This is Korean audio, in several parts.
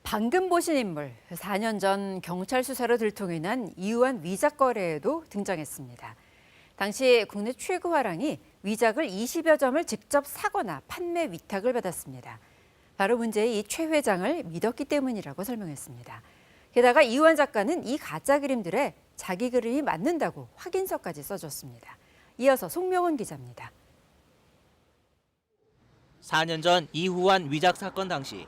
방금 보신 인물, 4년 전 경찰 수사로 들통이 난 이우환 위작 거래에도 등장했습니다. 당시 국내 최고 화랑이 위작을 20여 점을 직접 사거나 판매 위탁을 받았습니다. 바로 문제의 이 최 회장을 믿었기 때문이라고 설명했습니다. 게다가 이우환 작가는 이 가짜 그림들에 자기 그림이 맞는다고 확인서까지 써줬습니다. 이어서 송명훈 기자입니다. 4년 전 이우환 위작 사건 당시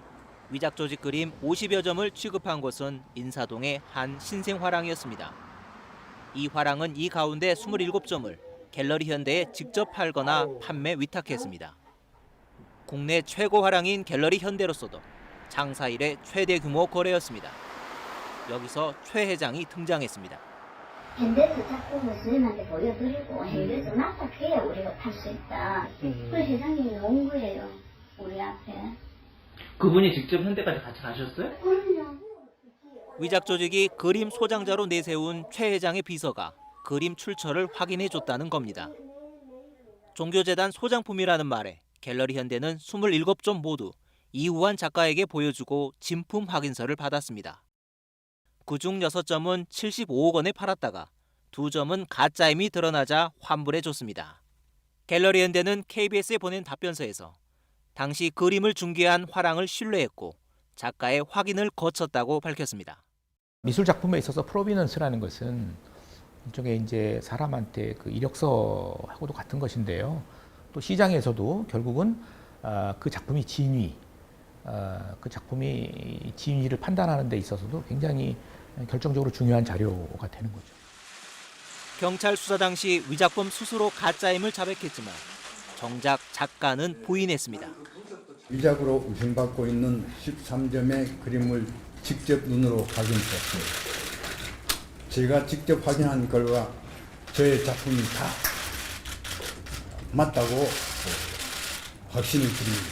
위작 조직 그림 50여 점을 취급한 곳은 인사동의 한 신생 화랑이었습니다. 이 화랑은 이 가운데 27점을 갤러리 현대에 직접 팔거나 판매 위탁했습니다. 국내 최고 화랑인 갤러리 현대로서도 장사 이래 최대 규모 거래였습니다. 여기서 최 회장이 등장했습니다. 현대에서 작품을 스님한테 보여드리고 현대에서 납작해야 우리가 팔 수 있다. 그래서 회장님이 온 거예요. 우리 앞에. 그분이 직접 현대까지 같이 가셨어요? 위작 조직이 그림 소장자로 내세운 최 회장의 비서가 그림 출처를 확인해줬다는 겁니다. 종교재단 소장품이라는 말에 갤러리 현대는 27점 모두 이우환 작가에게 보여주고 진품 확인서를 받았습니다. 그중 6점은 75억 원에 팔았다가 2점은 가짜임이 드러나자 환불해줬습니다. 갤러리 현대는 KBS에 보낸 답변서에서 당시 그림을 중개한 화랑을 신뢰했고 작가의 확인을 거쳤다고 밝혔습니다. 미술 작품에 있어서 프로비넌스라는 것은 일종의 이제 사람한테 그 이력서하고도 같은 것인데요. 또 시장에서도 결국은 그 작품이 진위, 그 작품이 진위를 판단하는 데 있어서도 굉장히 결정적으로 중요한 자료가 되는 거죠. 경찰 수사 당시 위작품 스스로 가짜임을 자백했지만 정작 작가는 부인했습니다. 위작으로 의심받고 있는 13점의 그림을 직접 눈으로 확인했어요. 제가 직접 확인한 결과 저의 작품이 다 맞다고 확신이 듭니다.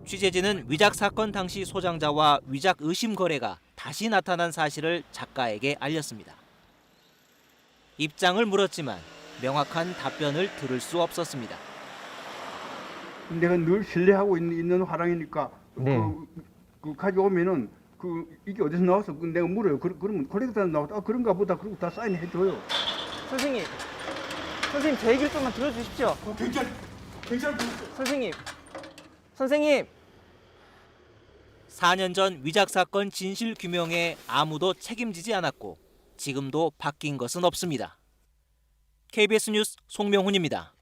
취재진은 위작 사건 당시 소장자와 위작 의심 거래가 다시 나타난 사실을 작가에게 알렸습니다. 입장을 물었지만 명확한 답변을 들을 수 없었습니다. 내가 늘 신뢰하고 있는 화랑이니까 네. 그 가져오면은 이게 어디서 나와서 내가 물어요. 그러면 콜렉터에서 나왔다. 그런가 보다. 그리고 다 사인해줘요. 선생님 제 얘기를 좀만 들어주십시오. 경찰 선생님 4년 전 위작 사건 진실 규명에 아무도 책임지지 않았고 지금도 바뀐 것은 없습니다. KBS 뉴스 송명훈입니다.